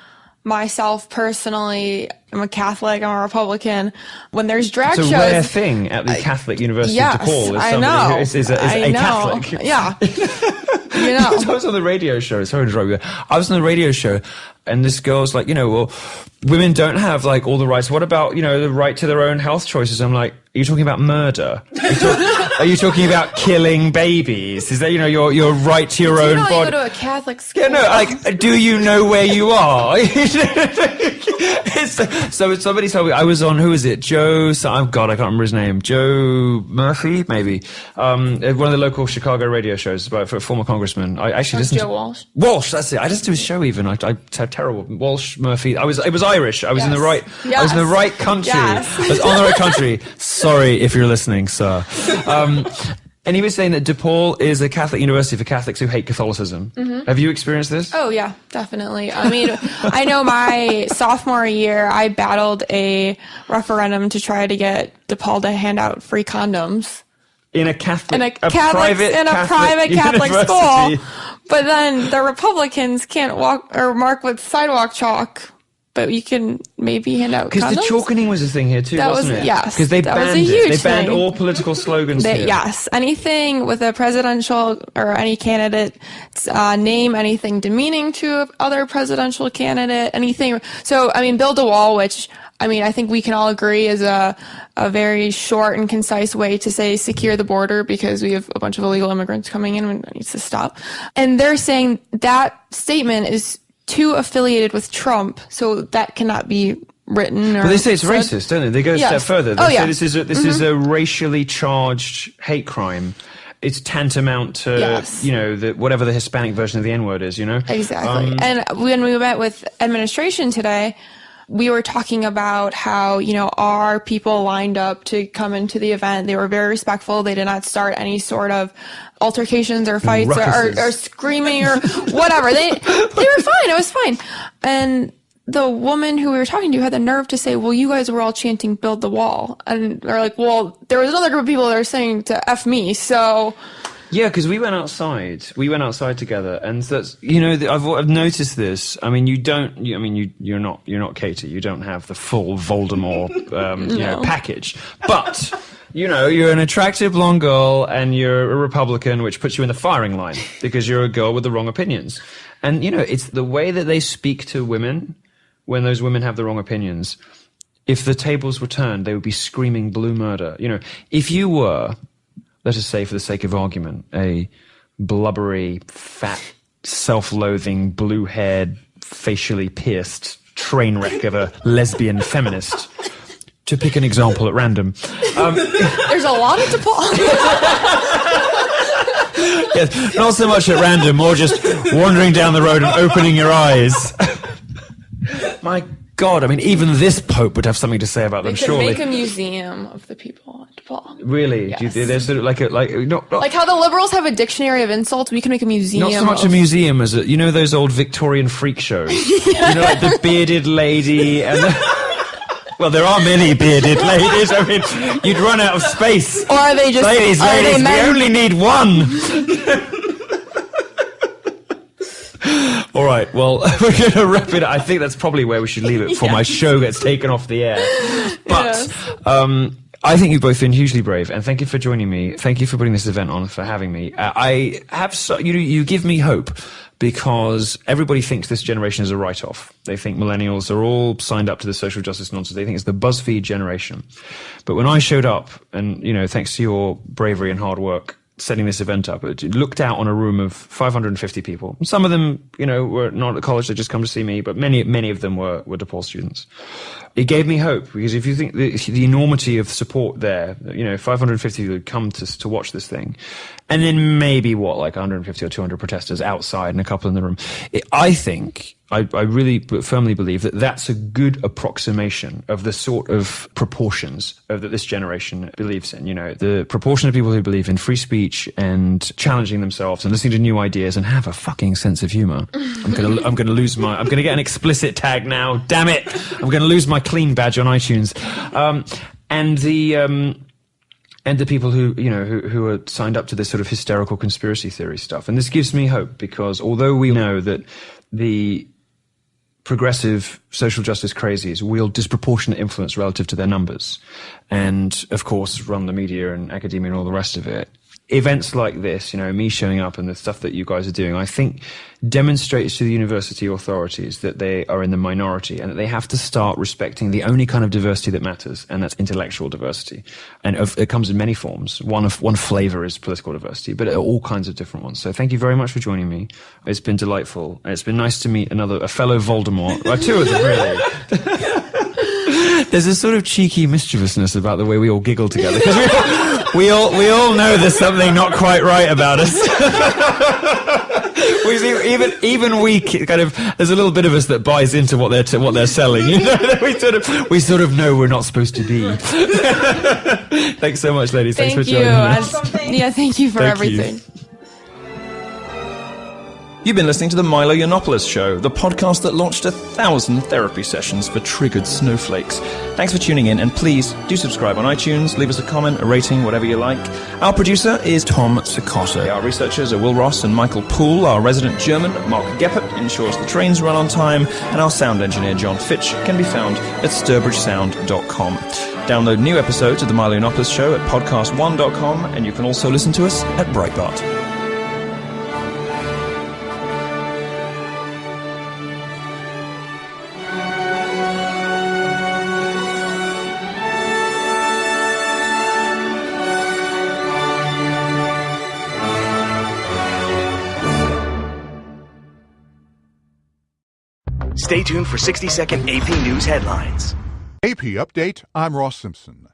myself personally, I'm a Catholic, I'm a Republican. When there's drag it's shows... It's a rare thing at the Catholic University of DePaul. I know. Is a Catholic. Yeah. I was on the radio show. Sorry to interrupt you. I was on the radio show, and this girl's like, well, women don't have like all the rights. What about, the right to their own health choices? I'm like, are you talking about murder? Are you talking about killing babies? Is that, your right to your own body? You go to a Catholic school. Yeah, no, like, do you know where you are? So somebody told me, I was on, who is it? I can't remember his name. Joe Murphy, maybe. One of the local Chicago radio shows about for a former congressman. I actually listened Joe Walsh. Walsh, that's it. I listened to his show even. I had terrible. Walsh, Murphy. It was Irish. I was in the right. Yes. I was in the right country. Yes. I was on the right country. Sorry if you're listening, sir. And he was saying that DePaul is a Catholic university for Catholics who hate Catholicism. Mm-hmm. Have you experienced this? Oh, yeah, definitely. I mean, I know my sophomore year, I battled a referendum to try to get DePaul to hand out free condoms. In a private Catholic university. School. But then the Republicans can't mark with sidewalk chalk. But you can maybe hand out condoms. Because the chalkening was a thing here too, wasn't it? Yes. Because they banned it. They banned all political slogans here. Yes. Anything with a presidential or any candidate, name anything demeaning to other presidential candidate, anything. So, I mean, build a wall, which, I think we can all agree is a very short and concise way to say secure the border because we have a bunch of illegal immigrants coming in and it needs to stop. And they're saying that statement is too affiliated with Trump, so that cannot be written. But they say it's racist, don't they? They go a step further. They say this is a racially charged hate crime. It's tantamount to, whatever the Hispanic version of the N-word is, Exactly. And when we met with administration today, we were talking about how, our people lined up to come into the event. They were very respectful. They did not start any sort of altercations or fights or screaming or whatever. They were fine. It was fine. And the woman who we were talking to had the nerve to say, well, you guys were all chanting build the wall. And they're like, well, there was another group of people that were saying to F me. So... Yeah, because we went outside. We went outside together, and that's I've noticed this. I mean, you're not Katie. You don't have the full Voldemort package, but you're an attractive blonde girl, and you're a Republican, which puts you in the firing line because you're a girl with the wrong opinions. And it's the way that they speak to women when those women have the wrong opinions. If the tables were turned, they would be screaming blue murder. If you were, let us say, for the sake of argument, a blubbery, fat, self-loathing, blue-haired, facially pierced train wreck of a lesbian feminist, to pick an example at random. There's a lot of DePaul. Yes, not so much at random, more just wandering down the road and opening your eyes. My God, even this Pope would have something to say about them, surely. We could make a museum of the people at DePaul. Really? Yes. There's sort of like how the liberals have a dictionary of insults, we can make a museum. Not so much a museum as those old Victorian freak shows. Yes. Like the bearded lady and well, there are many bearded ladies. You'd run out of space. Or are they just ladies? We only need one. All right, well, we're going to wrap it up. I think that's probably where we should leave it before my show gets taken off the air. But I think you've both been hugely brave, and thank you for joining me. Thank you for putting this event on, for having me. I have you give me hope, because everybody thinks this generation is a write-off. They think millennials are all signed up to the social justice nonsense. They think it's the BuzzFeed generation. But when I showed up, and thanks to your bravery and hard work, setting this event up, it looked out on a room of 550 people. Some of them, were not at college, they just come to see me, but many of them were DePaul students. It gave me hope, because if you think the enormity of support there, 550 people would come to watch this thing, and then maybe 150 or 200 protesters outside and a couple in the room. I really firmly believe that that's a good approximation of the sort of proportions that this generation believes in. The proportion of people who believe in free speech and challenging themselves and listening to new ideas and have a fucking sense of humor. I'm gonna get an explicit tag now. Damn it! I'm gonna lose my clean badge on iTunes. And the people who are signed up to this sort of hysterical conspiracy theory stuff. And this gives me hope, because although we know that the progressive social justice crazies wield disproportionate influence relative to their numbers and, of course, run the media and academia and all the rest of it. Events like this, me showing up and the stuff that you guys are doing, I think demonstrates to the university authorities that they are in the minority and that they have to start respecting the only kind of diversity that matters, and that's intellectual diversity. And it comes in many forms. One flavor is political diversity, but all kinds of different ones. So thank you very much for joining me. It's been delightful. And it's been nice to meet a fellow Voldemort. Well, two of them, really. There's a sort of cheeky mischievousness about the way we all giggle together, because we all know there's something not quite right about us. even we kind of, there's a little bit of us that buys into what they're selling. We sort of know we're not supposed to be. Thanks so much, ladies. Thanks for joining us. Thank you for everything. You've been listening to the Milo Yiannopoulos Show, the podcast that launched 1,000 therapy sessions for triggered snowflakes. Thanks for tuning in, and please do subscribe on iTunes, leave us a comment, a rating, whatever you like. Our producer is Tom Sikotta. Our researchers are Will Ross and Michael Poole. Our resident German, Mark Geppert, ensures the trains run on time, and our sound engineer, John Fitch, can be found at sturbridgesound.com. Download new episodes of the Milo Yiannopoulos Show at podcast1.com, and you can also listen to us at Breitbart. Stay tuned for 60-second AP News headlines. AP Update, I'm Ross Simpson.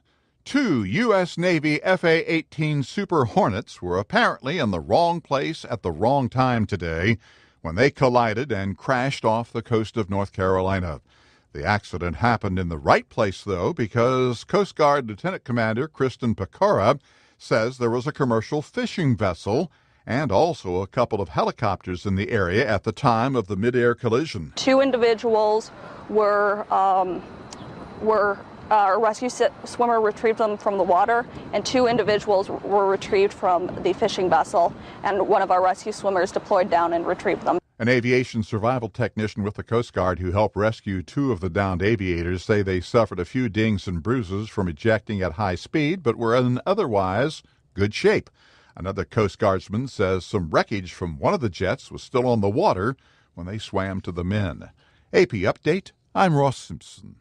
2 U.S. Navy F/A-18 Super Hornets were apparently in the wrong place at the wrong time today when they collided and crashed off the coast of North Carolina. The accident happened in the right place, though, because Coast Guard Lieutenant Commander Kristen Pecora says there was a commercial fishing vessel and also a couple of helicopters in the area at the time of the mid-air collision. 2 individuals were a rescue swimmer retrieved them from the water, and 2 individuals were retrieved from the fishing vessel, and one of our rescue swimmers deployed down and retrieved them. An aviation survival technician with the Coast Guard who helped rescue 2 of the downed aviators say they suffered a few dings and bruises from ejecting at high speed, but were in otherwise good shape. Another Coast Guardsman says some wreckage from one of the jets was still on the water when they swam to the men. AP Update, I'm Ross Simpson.